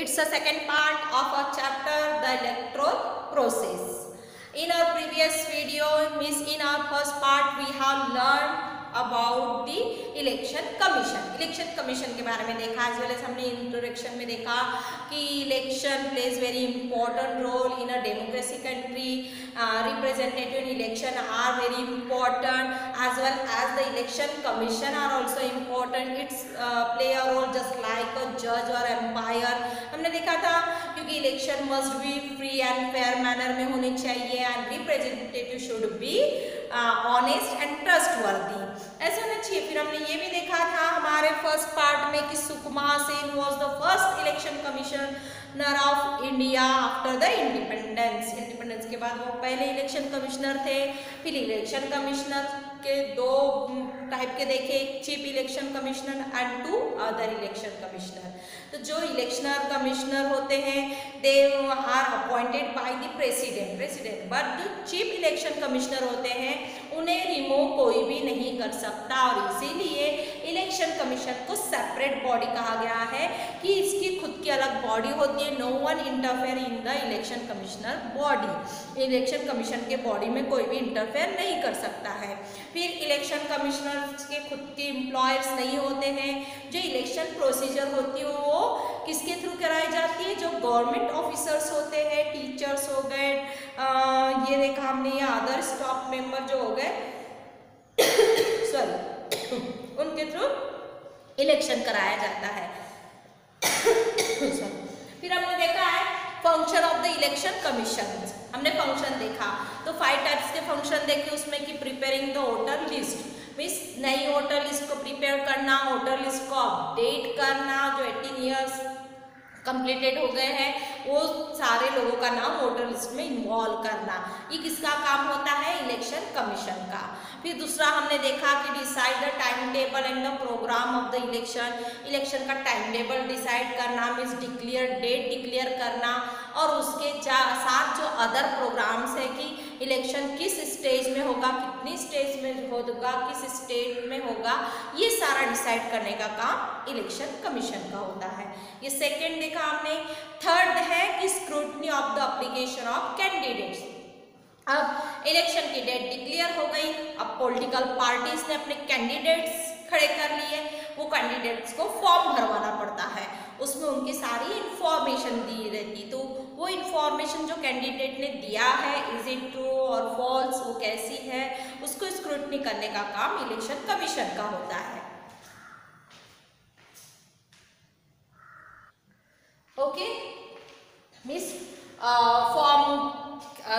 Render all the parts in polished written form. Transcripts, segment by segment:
it's a second part of our chapter, the electoral process. In our previous video, in our first part, we have learned about the election commission के बारे में देखा। As well as हमने introduction में देखा कि election plays very important role in a democracy country. Representative election are very important as well as the election commission are also important. It's play a role just like a जज और umpire. हमने देखा था क्योंकि election must be free and fair manner में होनी चाहिए and representative should be honest and trustworthy, ऐसे होना चाहिए। फिर हमने ये भी देखा था हमारे फर्स्ट पार्ट में कि Sukumar Sen was the first election commissioner of India after the independence के बाद वो पहले इलेक्शन कमिश्नर थे। फिर इलेक्शन कमिश्नर के दो टाइप के देखे, एक chief election commissioner and two other election commissioner. तो जो इलेक्शन कमिश्नर होते हैं they are appointed by the president, but जो चीफ इलेक्शन कमिश्नर होते हैं उन्हें रिमूव कोई भी नहीं कर सकता और इसीलिए इलेक्शन कमीशन को सेपरेट बॉडी कहा गया है कि इसकी खुद की अलग बॉडी होती है। No one interfere in the election commissioner body. Election commission के बॉडी में कोई भी इंटरफेयर नहीं कर सकता है। फिर इलेक्शन कमिश्नर के खुद के एम्प्लॉयर्स नहीं होते हैं। जो इलेक्शन प्रोसीजर होती है वो किसके थ्रू कराई जाती है? जो गवर्नमेंट ऑफिसर्स होते हैं, टीचर्स हो गए, ये देखा हमने ये अदर स्टाफ मेंबर जो हो गए सॉरी उनके थ्रू इलेक्शन कराया जाता है। फिर हमने देखा है function of the election commission. हमने फंक्शन देखा तो 5 टाइप्स के फंक्शन देखे उसमें कि preparing the voter list means नई वोटर लिस्ट को प्रिपेयर करना, वोटर लिस्ट को अपडेट करना, जो 18 ईयर्स कंप्लीटेड हो गए हैं वो सारे लोगों का नाम वोटर लिस्ट में इन्वॉल्व करना, ये किसका काम होता है? इलेक्शन कमीशन का। फिर दूसरा हमने देखा कि decide the time table and the programme of the election का टाइम टेबल डिसाइड करना मीन्स डेट डिक्लेयर करना और उसके साथ जो अदर प्रोग्राम्स है कि इलेक्शन किस स्टेज में होगा, कितनी स्टेज में होगा, किस स्टेट में होगा, ये सारा डिसाइड करने का काम इलेक्शन कमीशन का होता है। ये सेकेंड देखा हमने। थर्ड है कि scrutiny of the application of candidates. अब इलेक्शन की डेट डिक्लेयर हो गई, अब पॉलिटिकल पार्टीज ने अपने कैंडिडेट्स खड़े कर लिए, वो कैंडिडेट्स को फॉर्म भरवाना पड़ता है, उसमें उनकी सारी इंफॉर्मेशन दी रहती। तो वो इंफॉर्मेशन जो कैंडिडेट ने दिया है इज इट ट्रू और फॉल्स, वो कैसी है, उसको स्क्रूटनी करने का काम इलेक्शन कमीशन का होता है। ओके मिस फॉर्म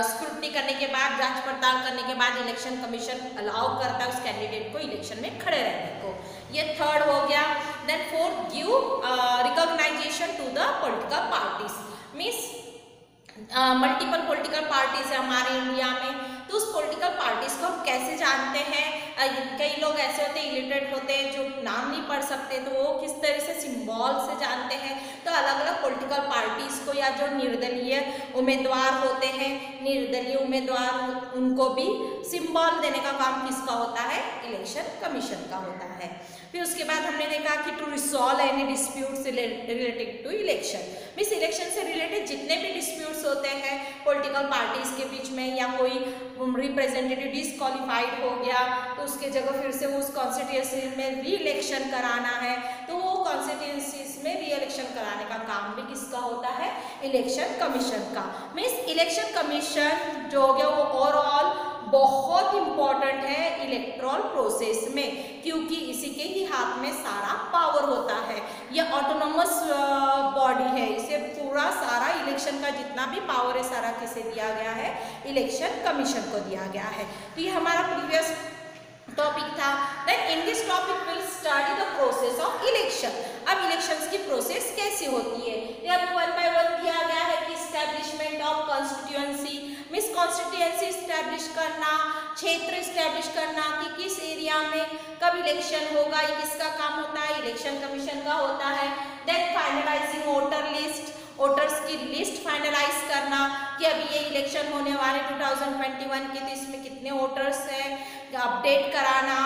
स्क्रूटनी करने के बाद, जांच पड़ताल करने के बाद इलेक्शन कमीशन अलाउ करता है उस कैंडिडेट को इलेक्शन में खड़े रहने को। ये थर्ड हो गया। Then fourth give recognisation to the political parties means multiple political parties है हमारे इंडिया में, तो उस पॉलिटिकल पार्टीज को हम कैसे जानते हैं? कई लोग ऐसे होते हैं इलिटरेट होते हैं जो नाम नहीं पढ़ सकते, तो वो किस तरह से सिंबल से जानते हैं। तो अलग अलग पॉलिटिकल पार्टीज को या जो निर्दलीय उम्मीदवार होते हैं, निर्दलीय उम्मीदवार, उनको भी सिंबल देने का काम किसका होता है? इलेक्शन कमीशन का होता है। फिर उसके बाद हमने देखा कि to resolve any disputes related to election means election से रिलेटेड जितने भी डिस्प्यूट्स होते हैं पॉलिटिकल पार्टीज के बीच में, या कोई रिप्रेजेंटेटिव डिसक्वालीफाइड हो गया तो उसके जगह फिर से उस कॉन्स्टिट्यूंसी में री इलेक्शन कराना है, तो वो कॉन्स्टिट्यूंसीज में री इलेक्शन कराने का काम भी किसका होता है? इलेक्शन कमीशन का। मीन्स इलेक्शन कमीशन जो हो गया वो ओवरऑल बहुत इंपॉर्टेंट है इलेक्टोरल प्रोसेस में, क्योंकि इसी के ही हाथ में सारा पावर होता है। यह ऑटोनोमस बॉडी है, इसे पूरा सारा इलेक्शन का जितना भी पावर है सारा किसे दिया गया है? इलेक्शन कमीशन को दिया गया है। तो ये हमारा प्रीवियस टॉपिक था। Then in this topic will study the process of election. अब इलेक्शंस की प्रोसेस कैसी होती है ये आपको 1 बाय 1 दिया गया है कि establishment of constituency means constituency establish करना, क्षेत्र इस्टेब्लिश करना कि किस एरिया में कब इलेक्शन होगा, ये किसका काम होता है? इलेक्शन कमीशन का होता है। Then finalising voter list, voters की लिस्ट फाइनलाइज करना कि अभी ये इलेक्शन होने वाले 2021 के, तो इसमें कितने वोटर्स हैं, अपडेट कराना।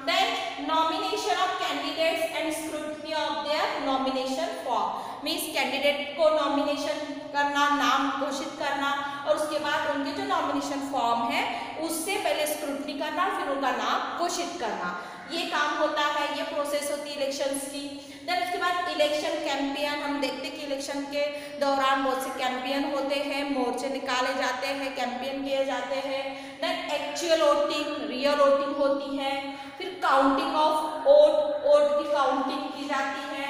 Then nomination of candidates and scrutiny of their nomination form means candidate को नॉमिनेशन करना, नाम घोषित करना, और उसके बाद उनके जो नॉमिनेशन फॉर्म है उससे पहले स्क्रूटनी करना, फिर उनका नाम घोषित करना, ये काम होता है, ये प्रोसेस होती है इलेक्शंस की। देन उसके बाद इलेक्शन कैंपेन, हम देखते हैं कि इलेक्शन के दौरान बहुत से कैंपेन होते हैं, मोर्चे निकाले जाते हैं, कैंपेन किए जाते हैं। Then actual voting, real voting होती है, फिर काउंटिंग ऑफ वोट, वोट की काउंटिंग की जाती है,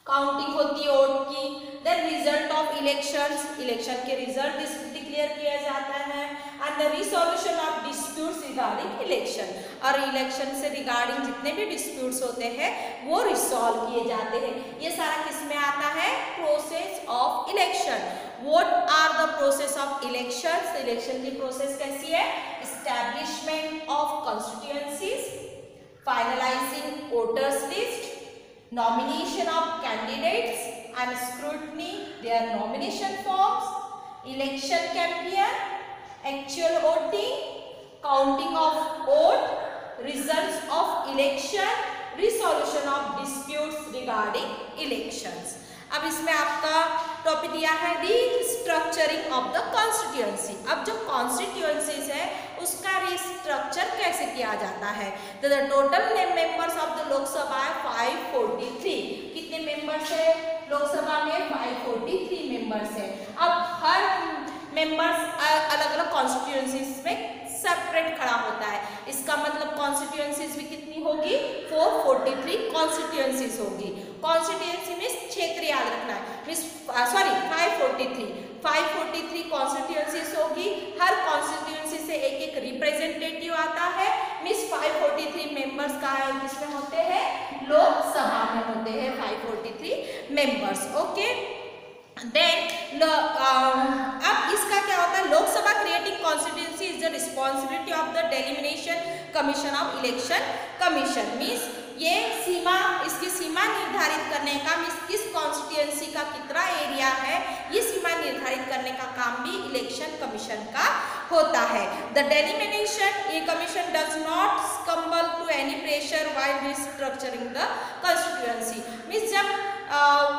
काउंटिंग होती है वोट की। Then result of elections, election के रिजल्ट डिक्लेयर किया जाता है, and the resolution of disputes regarding election, और इलेक्शन से रिगार्डिंग जितने भी डिस्प्यूट्स होते हैं वो रिसॉल्व किए जाते हैं। ये सारा किस में आता है? Process of election. What are the process of elections? Election की प्रोसेस कैसी है? Establishment of constituencies, finalising voters list, nomination of candidates and scrutiny their nomination forms, election campaign, actual voting, counting of vote, results of election, resolution of disputes regarding elections। अब इसमें आपका topic दिया है restructuring of the constituency. अब जो constituencies है उसका restructure कैसे किया जाता है? तो the total members of the Lok Sabha है 543। कितने मेंबर्स है लोकसभा में? 543 मेंबर्स है। अब हर मेंबर्स अलग अलग कॉन्स्टिट्यूएंसीज में सेपरेट खड़ा होता है, इसका मतलब कॉन्स्टिट्यूएंसीज भी कितनी होगी? 443 कॉन्स्टिट्यूएंसीज होगी। कॉन्स्टिट्यूएंसी में क्षेत्र याद रखना है, मींस 543 कॉन्स्टिट्यूएंसीज होगी। हर कॉन्स्टिट्यूएंसी से एक एक रिप्रेजेंटेटिव आता है, मींस 543 मेंबर्स का है किसमें होते हैं? लोकसभा में होते हैं 543 मेंबर्स। ओके, देन अब इसका क्या होता है? Lok Sabha creating constituency is the responsibility of the delimitation commission of election commission, means ये सीमा, इसकी सीमा निर्धारित करने का, मींस किस कॉन्स्टिट्यूएंसी का कितना एरिया है, ये सीमा निर्धारित करने का काम भी इलेक्शन कमीशन का होता है। द डेलिमिनेशन, ये commission does not succumb to any pressure while restructuring the constituency, means जब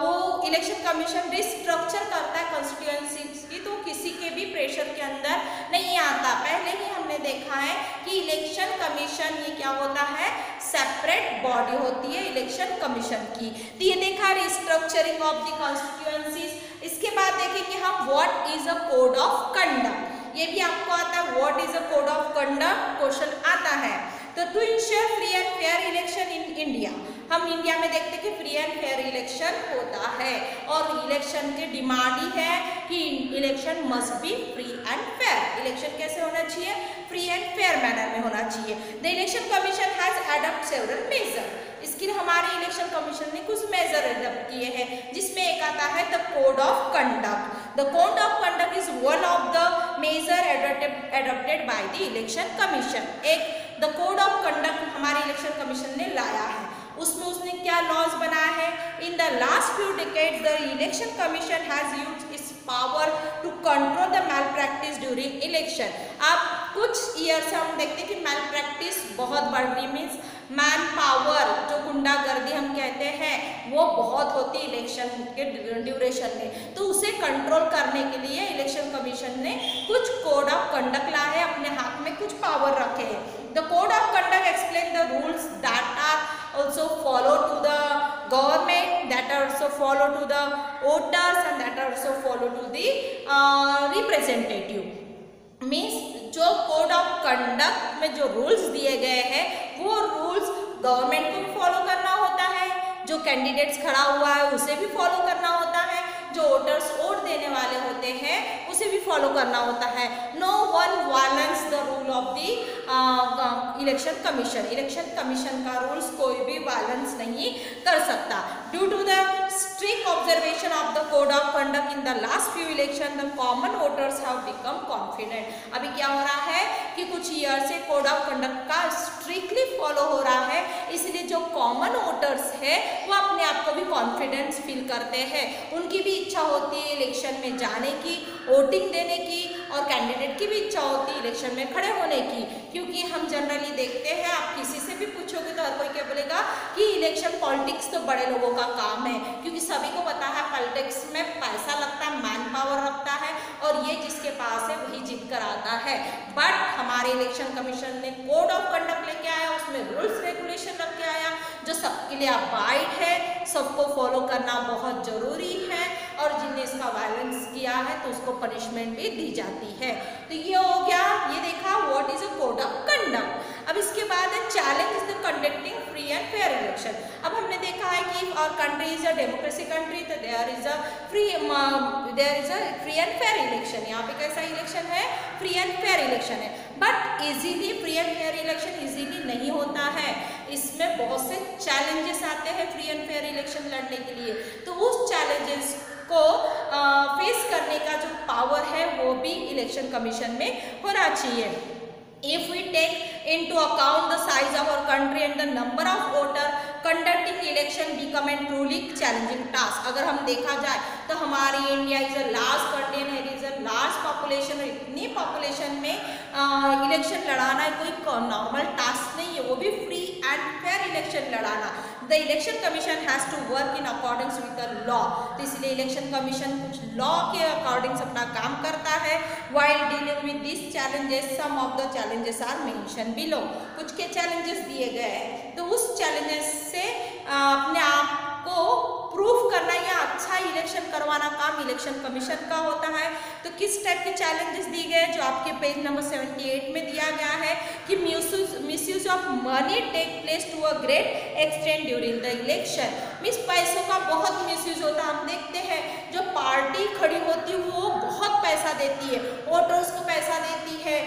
वो इलेक्शन कमीशन रिस्ट्रक्चर करता है कॉन्स्टिट्यूएंसी की तो किसी के भी प्रेशर के अंदर नहीं आता। पहले ही हमने देखा है कि इलेक्शन कमीशन ये क्या होता है? सेपरेट बॉडी होती है इलेक्शन कमीशन की। तो ये देखा रिस्ट्रक्चरिंग ऑफ द कॉन्स्टिट्यूएंसीज। इसके बाद देखेंगे हम what is a code of conduct, ये भी आपको आता है। What is a code of conduct question आता है। तो to ensure free and fair election in India, हम इंडिया में देखते हैं कि फ्री एंड फेयर इलेक्शन होता है और इलेक्शन की डिमांड ही है कि election must be free and fair. Election कैसे होना चाहिए? फ्री एंड फेयर मैनर में होना चाहिए। The election commission has adopt several measure, इसके लिए हमारे इलेक्शन कमीशन ने कुछ मेजर अडॉप्ट किए हैं, जिसमें एक आता है the code of conduct. The code of conduct is one of the measure adopted by the election commission. एक द कोड ऑफ कंडक्ट हमारे इलेक्शन कमीशन ने लाया है, उसमें उसने क्या लॉज बनाया है? In the last few decades the election commission has used its power to control the malpractice during election. अब कुछ ईयर से हम देखते हैं कि मैल प्रैक्टिस बहुत बढ़ रही, मीन्स मैन पावर, जो गुंडागर्दी हम कहते हैं, वो बहुत होती है इलेक्शन के ड्यूरेशन में। तो उसे कंट्रोल करने के लिए इलेक्शन कमीशन ने कुछ कोड ऑफ कंडक्ट लाया है, अपने हाथ में कुछ पावर रखे हैं। The code of conduct explain the rules that are also follow to the government, that are also follow to the voters and that are also follow to the representative, means जो code of conduct में जो rules दिए गए हैं वो rules government को भी follow करना होता है, जो कैंडिडेट्स खड़ा हुआ है उसे भी फॉलो करना होता है, जो वोटर्स वोट देने वाले होते हैं उसे भी फॉलो करना होता है। No one violence the rule of the election commission, election commission का रूल्स कोई भी वायलेंस नहीं कर सकता। Due to the strict observation of the code of conduct in the last few election the common voters have become confident. अभी क्या हो रहा है कि कुछ ईयर से कोड ऑफ कंडक्ट का स्ट्रिक्टली फॉलो हो रहा है, इसलिए जो कॉमन वोटर्स है वो अपने आप को भी कॉन्फिडेंस फील करते हैं, उनकी भी इच्छा होती है इलेक्शन में जाने की, वोटिंग देने की, और कैंडिडेट की भी इच्छा होती है इलेक्शन में खड़े होने की। क्योंकि हम जनरली देखते हैं, आप किसी से भी पूछोगे तो हर कोई क्या बोलेगा कि कि इलेक्शन पॉलिटिक्स तो बड़े लोगों का काम है, क्योंकि सभी को पता है पॉलिटिक्स में पैसा लगता है, मैन पावर लगता है, और ये जिसके पास है वही जीत कर आता है। बट हमारे इलेक्शन कमीशन ने कोड ऑफ कंडक्ट लेके आया, उसमें रूल्स रेगुलेशन रख के आया जो सबके लिए अबाइड है, सबको फॉलो करना बहुत जरूरी है, और जिनने इसका वायलेंस किया है तो उसको पनिशमेंट भी दी जाती है। तो ये हो गया, ये देखा what is a code of conduct. अब इसके बाद है challenge is the conducting free and fair election. अब हमने देखा है कि और country is a democracy country, तो there is a free and fair election. यहाँ पे कैसा इलेक्शन है? फ्री एंड फेयर इलेक्शन है। But easily free and fair election easily नहीं होता है, इसमें बहुत से चैलेंजेस आते हैं फ्री एंड फेयर इलेक्शन लड़ने के लिए। तो उस चैलेंजेस को फेस करने का जो पावर है वो भी इलेक्शन कमीशन में होना चाहिए। If we take into account the size of our country and the number of voter, conducting election become a truly challenging task। अगर हम देखा जाए तो हमारी India is a large country and it is a large population, और इतनी population में election लड़ाना कोई नॉर्मल टास्क नहीं है, वो भी फ्री एंड फेयर इलेक्शन लड़ाना। The election commission has to work in accordings with the law. तो इसलिए इलेक्शन कमीशन कुछ लॉ के अकॉर्डिंग्स अपना काम करता है। While dealing with this challenges, some of the challenges are mention below. कुछ के चैलेंजेस दिए गए हैं, तो उस चैलेंजेस से अपने आप को प्रूफ करना या अच्छा इलेक्शन करवाना काम इलेक्शन कमीशन का होता है। तो किस टाइप के चैलेंजेस दिए गए जो आपके पेज नंबर 78 में दिया गया है कि misuse of money take place to a great extent during the election. मिस पैसों का बहुत मिसयूज होता है। हम देखते हैं जो पार्टी खड़ी होती है वो बहुत पैसा देती है, वोटर्स को पैसा देती है,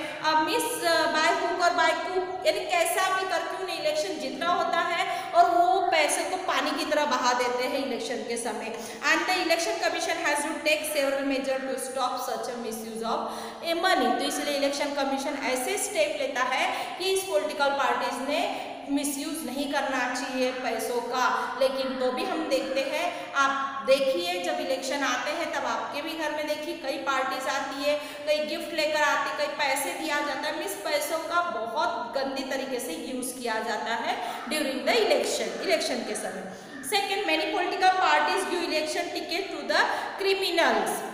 मिस बाय हुक और बाय कुक, यानी कैसा भी करके उन्हें इलेक्शन जीतना होता है, और वो पैसे को पानी की तरह बहा देते हैं इलेक्शन के समय। And the election commission has to take several measure to stop such a misuse of money. तो इसलिए इलेक्शन कमीशन ऐसे स्टेप लेता है कि इस पॉलिटिकल पार्टीज ने मिसयूज नहीं करना चाहिए पैसों का। लेकिन तो भी हम देखते हैं, आप देखिए जब इलेक्शन आते हैं तब आपके भी घर में देखिए कई पार्टीज आती है, कई गिफ्ट लेकर आती है, कई पैसे दिया जाता है। मिस पैसों का बहुत गंदी तरीके से यूज किया जाता है ड्यूरिंग द इलेक्शन के समय। Second, many political parties give election ticket to the criminals.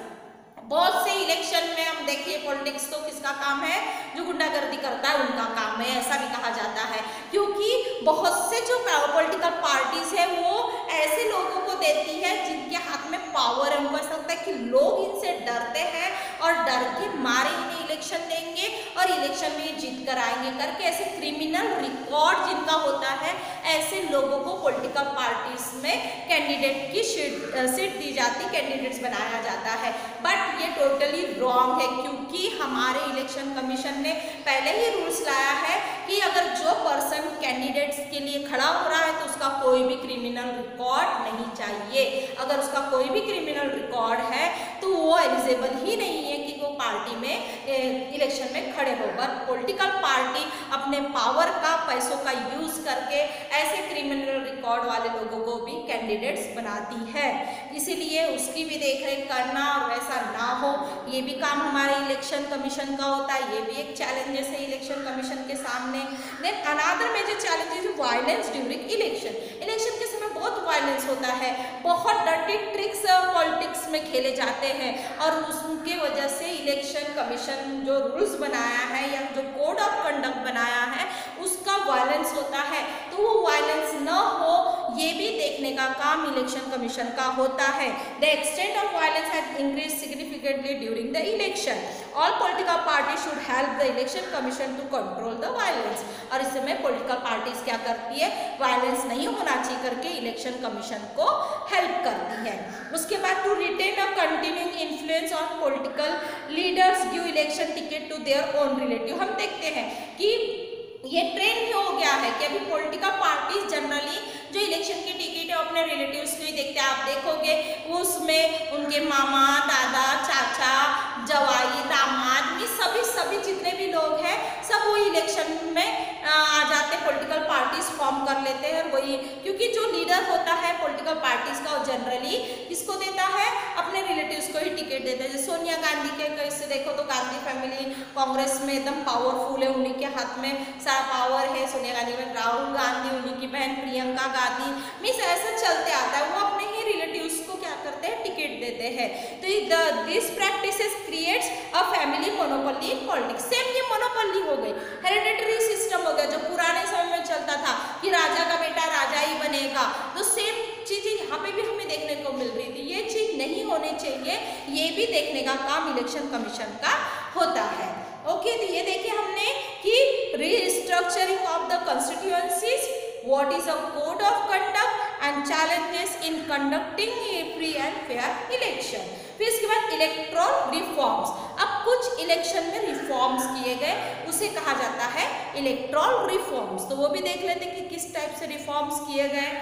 बहुत से इलेक्शन में हम देखिए पॉलिटिक्स तो किसका काम है? जो गुंडागर्दी करता है उनका काम है, ऐसा भी कहा जाता है, क्योंकि बहुत से जो पॉलिटिकल पार्टीज है वो ऐसे लोगों को देती है जिनके हाथ में पावर है। उनको ऐसा लगता है कि लोग इनसे डरते हैं और डर के मारे इन्हें इलेक्शन देंगे और इलेक्शन में जीत कर आएंगे करके, ऐसे क्रिमिनल रिकॉर्ड जिनका होता है ऐसे लोगों को पॉलिटिकल पार्टीज में कैंडिडेट की सीट दी जाती, कैंडिडेट्स बनाया जाता है। बट ये टोटली रॉन्ग है, क्योंकि हमारे इलेक्शन कमीशन ने पहले ही रूल्स लाया है कि अगर जो पर्सन कैंडिडेट्स के लिए खड़ा हो रहा है तो उसका कोई भी क्रिमिनल रिकॉर्ड नहीं चाहिए। अगर उसका कोई भी क्रिमिनल रिकॉर्ड है तो वो एलिजिबल ही नहीं है कि वो पार्टी में इलेक्शन में खड़े हो। बट पॉलिटिकल पार्टी अपने पावर का, पैसों का यूज करके ऐसे क्रिमिनल रिकॉर्ड वाले लोगों को भी कैंडिडेट्स बनाती है। इसीलिए उसकी भी देखरेख करना और वैसा ना हो, ये भी काम हमारे इलेक्शन कमीशन का होता है। ये भी एक चैलेंजेस है इलेक्शन कमीशन के सामने। Then another major challenge is violence during election. Election के समय बहुत वायलेंस होता है, बहुत डर्टी ट्रिक्स पॉलिटिक्स में खेले जाते हैं, और उसकी वजह से इलेक्शन कमीशन जो रूल्स बनाया है या जो कोड ऑफ कंडक्ट बनाया है उसका वायलेंस होता है। तो वो वायलेंस न हो ये भी देखने का काम इलेक्शन कमीशन का होता है। The extent of violence has increase significantly during the election. All political party should help the election commission to control the violence. और इस समय पॉलिटिकल पार्टीज क्या करती है? वायलेंस नहीं होना चाहिए करके इलेक्शन कमीशन को हेल्प करती है। उसके बाद to retain a continuing influence on political leaders give election ticket to their own relative. हम देखते हैं कि ये ट्रेंड हो गया है कि अभी पॉलिटिकल पार्टीज जनरली जो इलेक्शन के टिकट देखते हो अपने रिलेटिव्स को ही देखते हैं, आप देखोगे उसमें उनके मामा, दादा, चाचा, जवाई, दामाद, ये सभी जितने भी लोग हैं सब वो इलेक्शन में आ जाते, पॉलिटिकल पार्टीज फॉर्म कर लेते हैं वही, क्योंकि जो लीडर होता है पॉलिटिकल पार्टीज का वो जनरली किसको देता है, अपने रिलेटिव्स को ही टिकट देते हैं। जैसे सोनिया गांधी के कैसे देखो तो गांधी फैमिली कांग्रेस में एकदम पावरफुल है, उन्हीं के हाथ में सारा पावर है, सोनिया गांधी में राहुल गांधी, उन्हीं की बहन प्रियंका गांधी, मीन्स ऐसा चलते आता है, वो अपने ही रिलेटिव्स को क्या करते हैं, टिकट देते हैं। तो this practices creates a family monopoly in politics. Same ये मोनोपोली हो गई, हेरिडिटरी सिस्टम हो गया जो पुराने समय में चलता था कि राजा का बेटा राजा ही बनेगा, तो सेम चीज यहाँ पे भी हमें देखने को मिल रही थी। ये चीज नहीं होनी चाहिए, ये भी देखने का काम इलेक्शन कमीशन का होता है। ओके, तो ये देखिए हमने कि restructuring of the constituencies, what is a code of conduct and challenges in conducting A free and fair election. फिर इसके बाद इलेक्टोरल रिफॉर्म्स। अब कुछ इलेक्शन में रिफॉर्म्स किए गए, उसे कहा जाता है इलेक्टोरल रिफॉर्म्स। तो वो भी देख लेते हैं कि किस टाइप से रिफॉर्म्स किए गए।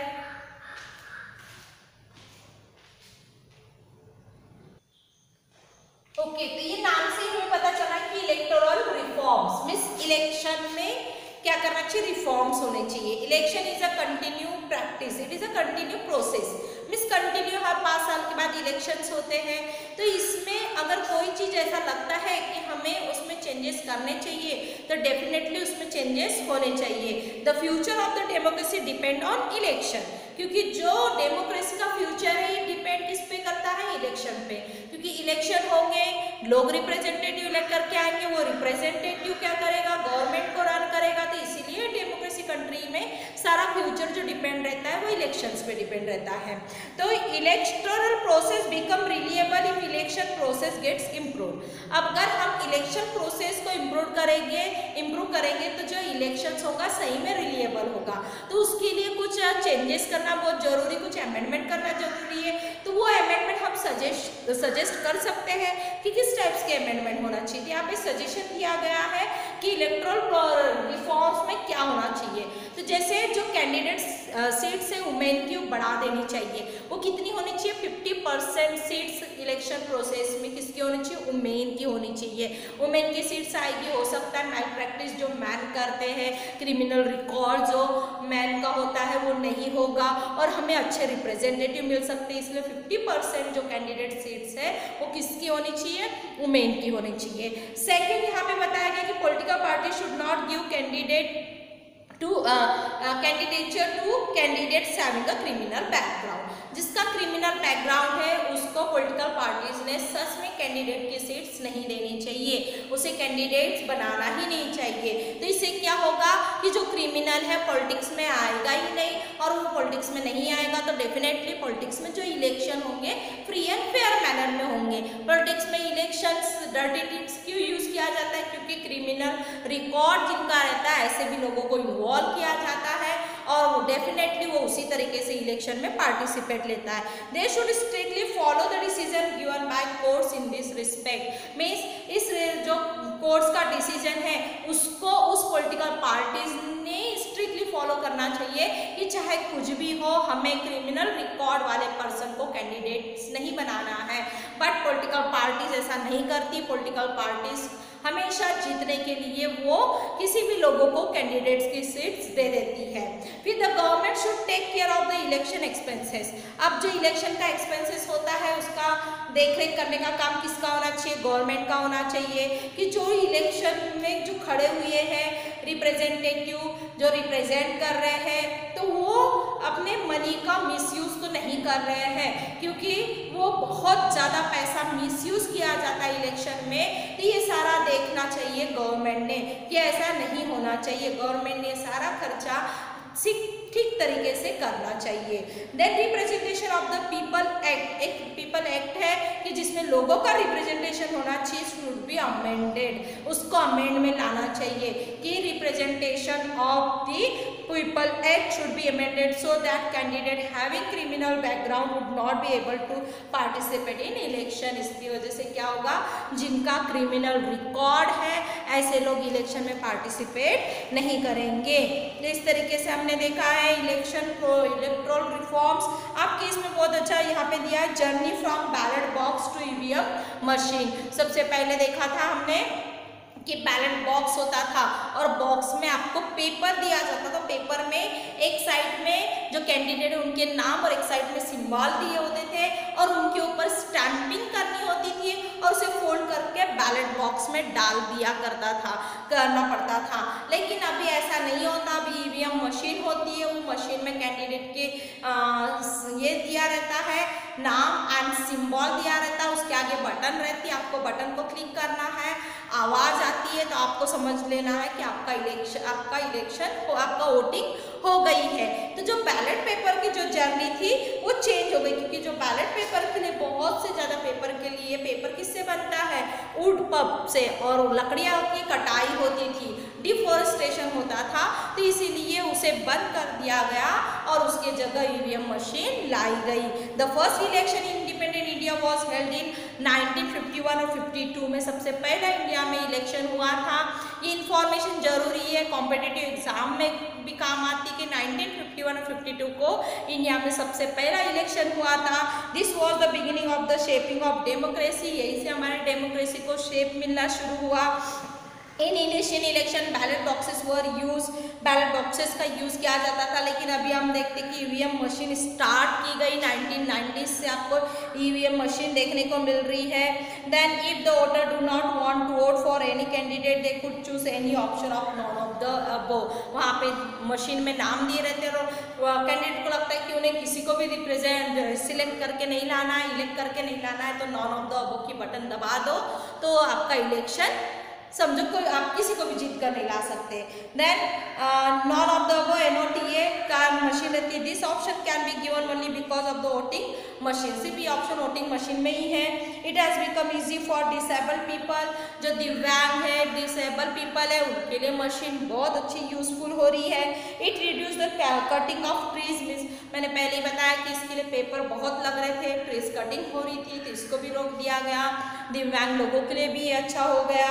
ओके, तो ये नाम से ही हमें पता चला कि इलेक्टोरल रिफॉर्म्स मींस इलेक्शन में क्या करना चाहिए, रिफॉर्म्स होने चाहिए। Election is a continue practice, it is a continue process, means continue हर 5 साल के बाद इलेक्शंस होते हैं। तो इसमें अगर कोई चीज़ ऐसा लगता है कि हमें उसमें चेंजेस करने चाहिए तो डेफिनेटली उसमें चेंजेस होने चाहिए। The future of the democracy depend on election, क्योंकि जो डेमोक्रेसी का फ्यूचर है ये डिपेंड किस पे करता है, इलेक्शन पे, क्योंकि इलेक्शन होंगे, लोग रिप्रेजेंटेटिव इलेक्ट करके आएंगे, वो रिप्रेजेंटेटिव क्या करेगा, गवर्नमेंट को रन करेगा। तो इसीलिए डेमोक्रेसी कंट्री में सारा फ्यूचर जो डिपेंड रहता है वो इलेक्शंस पे डिपेंड रहता है। तो electoral process become reliable if election process gets improve. अब अगर हम इलेक्शन प्रोसेस को इम्प्रूव करेंगे तो जो इलेक्शंस होगा सही में रिलायबल होगा। तो उसके लिए कुछ चेंजेस करना बहुत जरूरी, कुछ अमेंडमेंट करना जरूरी है। तो वो अमेंडमेंट हम सजेस्ट कर सकते हैं कि किस टाइप्स के अमेंडमेंट होना चाहिए। यहाँ पे सजेशन दिया गया है कि इलेक्टोरल रिफॉर्म्स में क्या होना चाहिए। तो जैसे जो कैंडिडेट सीट्स है वुमेन की बढ़ा देनी चाहिए, वो कितनी होनी चाहिए, 50% सीट्स इलेक्शन प्रोसेस में किसकी होनी चाहिए, वुमेन की होनी चाहिए। वुमेन की सीट्स आएगी, हो सकता है मैल प्रैक्टिस जो मैन करते हैं, क्रिमिनल रिकॉर्ड जो मैन का होता है वो नहीं होगा और हमें अच्छे रिप्रेजेंटेटिव मिल सकते हैं। इसलिए 50% जो कैंडिडेट सीट्स है वो किसकी होनी चाहिए, वुमेन की होनी चाहिए। सेकेंड यहाँ पे बताया गया कि political party should not give candidature to candidates having a criminal background. जिसका क्रिमिनल बैकग्राउंड है उसको पॉलिटिकल पार्टीज ने सच में कैंडिडेट की सीट्स नहीं देनी चाहिए, उसे कैंडिडेट्स बनाना ही नहीं चाहिए। तो इससे क्या होगा कि जो क्रिमिनल है पॉलिटिक्स में आएगा ही नहीं, और वो पॉलिटिक्स में नहीं आएगा तो डेफिनेटली पॉलिटिक्स में जो इलेक्शन होंगे फ्री एंड फेयर मैनर में होंगे। पॉलिटिक्स में इलेक्शंस डर्टी ट्रिक्स क्यों यूज किया जाता है, क्योंकि क्रिमिनल रिकॉर्ड जिनका रहता है ऐसे भी लोगों को इन्वॉल्व किया जाता है और डेफिनेटली वो उसी तरीके से इलेक्शन में पार्टिसिपेट लेता है। They should strictly follow the decision given by courts in this respect. Means इस जो कोर्ट्स का डिसीजन है उसको उस पॉलिटिकल पार्टीज ने स्ट्रिक्टली फॉलो करना चाहिए कि चाहे कुछ भी हो हमें क्रिमिनल रिकॉर्ड वाले पर्सन को कैंडिडेट्स नहीं बनाना है। बट पॉलिटिकल पार्टीज ऐसा नहीं करती, पॉलिटिकल पार्टीज हमेशा जीतने के लिए वो किसी भी लोगों को कैंडिडेट्स की सीट्स दे देती है। फिर the government should take care of the election expenses. अब जो इलेक्शन का एक्सपेंसेस होता है उसका देखरेख करने का काम किसका होना चाहिए, गवर्नमेंट का होना चाहिए। कि जो इलेक्शन में जो खड़े हुए हैं रिप्रेजेंटेटिव जो रिप्रेजेंट कर रहे हैं तो वो अपने मनी का मिसयूज तो नहीं कर रहे हैं, क्योंकि वो बहुत ज़्यादा पैसा मिसयूज किया जाता है इलेक्शन में। तो ये सारा देखना चाहिए गवर्नमेंट ने कि ऐसा नहीं होना चाहिए। गवर्नमेंट ने सारा खर्चा ठीक तरीके से करना चाहिए। Then representation of the people act, एक पीपल एक्ट है कि जिसमें लोगों का रिप्रेजेंटेशन होना चाहिए, शुड बी अमेंडेड, उसको अमेंड में लाना चाहिए कि representation of the People Act should be amended so that candidate having criminal background would not be able to participate in election। इसकी वजह से क्या होगा, जिनका क्रिमिनल रिकॉर्ड है ऐसे लोग इलेक्शन में पार्टिसिपेट नहीं करेंगे। इस तरीके से हमने देखा है इलेक्ट्रोल रिफॉर्म्स। आपके इसमें बहुत अच्छा यहाँ पे दिया है journey from ballot box to EVM machine. सबसे पहले देखा था हमने कि बैलेट बॉक्स होता था और बॉक्स में आपको पेपर दिया जाता था। पेपर में एक साइड में जो कैंडिडेट है उनके नाम और एक साइड में सिंबल दिए होते थे और उनके ऊपर स्टैंपिंग करनी होती थी और उसे फोल्ड करके बैलेट बॉक्स में डाल दिया करना पड़ता था। लेकिन अभी ऐसा नहीं होता, अभी ईवीएम मशीन होती है। वो मशीन में कैंडिडेट के ये दिया रहता है, नाम एंड सिंबल दिया रहता है, उसके आगे बटन रहती है, आपको बटन को क्लिक करना है, आवाज आती है तो आपको समझ लेना है कि आपका वोटिंग हो गई है। तो जो बैलेट पेपर की जो जर्नी थी वो चेंज हो गई, क्योंकि जो बैलेट पेपर के लिए बहुत से ज़्यादा पेपर के लिए पेपर किससे बनता है, वुड पल्प से, और लकड़ियाँ की कटाई होती थी, डिफॉरेस्टेशन होता था, तो इसीलिए उसे बंद कर दिया गया और उसके जगह ईवीएम मशीन लाई गई। The first election in independent India was held in 1951 और 52 में सबसे पहला इंडिया में इलेक्शन हुआ था। ये इंफॉर्मेशन जरूरी है, कॉम्पिटिटिव एग्जाम में भी काम आती कि 1951 और 52 को इंडिया में सबसे पहला इलेक्शन हुआ था। This was the beginning of the shaping of democracy. यही से हमारे डेमोक्रेसी को शेप मिलना शुरू हुआ। In Indian election ballot boxes were use, ballot boxes का यूज किया जाता था। लेकिन अभी हम देखते हैं कि ईवीएम मशीन स्टार्ट की गई 1990 से आपको ईवीएम मशीन देखने को मिल रही है। Then if the voter do not want to vote for any candidate they could choose any option of none of the above. वहाँ पे मशीन में नाम दिए रहते हैं और कैंडिडेट को लगता है कि उन्हें किसी को भी रिप्रेजेंट सिलेक्ट करके नहीं लाना है, इलेक्ट करके नहीं लाना है, तो नॉन ऑफ द अबव की बटन दबा दो तो आपका इलेक्शन समझो कोई आप किसी को भी जीत कर नहीं ला सकते। Then none of the above NOTA का मशीन रहती है। This option can be given only because of the voting machine. सिर्फ ये ऑप्शन वोटिंग मशीन में ही है। It has become easy for disabled people, जो दिव्यांग है, डिसेबल पीपल है, उनके लिए मशीन बहुत अच्छी यूजफुल हो रही है। It reduce the cutting of trees, means मैंने पहले ही बताया कि इसके लिए पेपर बहुत लग रहे थे, ट्रीज कटिंग हो रही थी, तो इसको भी रोक दिया गया। दिव्यांग लोगों के लिए भी अच्छा हो गया।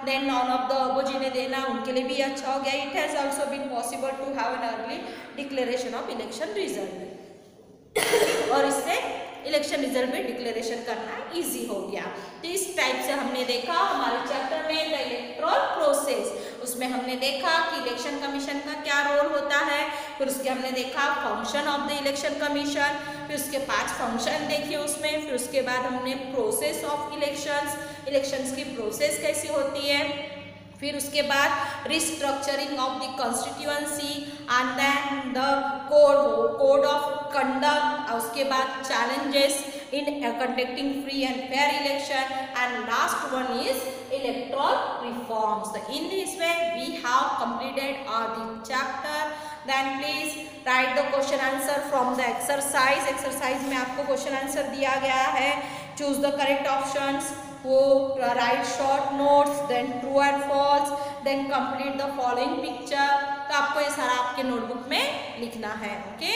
Then none of the above जिन्हें देना उनके लिए भी अच्छा हो गया। It has also been possible to have an early declaration of election result और इससे इलेक्शन रिजल्ट में डिक्लेरेशन करना इजी हो गया। तो इस टाइप से हमने देखा हमारे चैप्टर में द इलेक्टोरल प्रोसेस। उसमें हमने देखा कि इलेक्शन कमीशन का क्या रोल होता है, फिर उसके हमने देखा function of the election commission, फिर उसके 5 फंक्शन देखे उसमें, फिर उसके बाद हमने प्रोसेस ऑफ इलेक्शंस की प्रोसेस कैसी होती है, फिर उसके बाद restructuring of the constituency and then the code of conduct, उसके बाद challenges in conducting free and fair election, and last one is electoral reforms. तो in this way we have completed the chapter. Then please write the question answer from the exercise. Exercise में आपको question answer दिया गया है। Choose the correct options, वो write short notes, then true and false, then complete the following picture. तो आपको ये सारा आपके नोटबुक में लिखना है। Okay,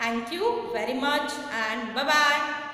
thank you very much and bye bye.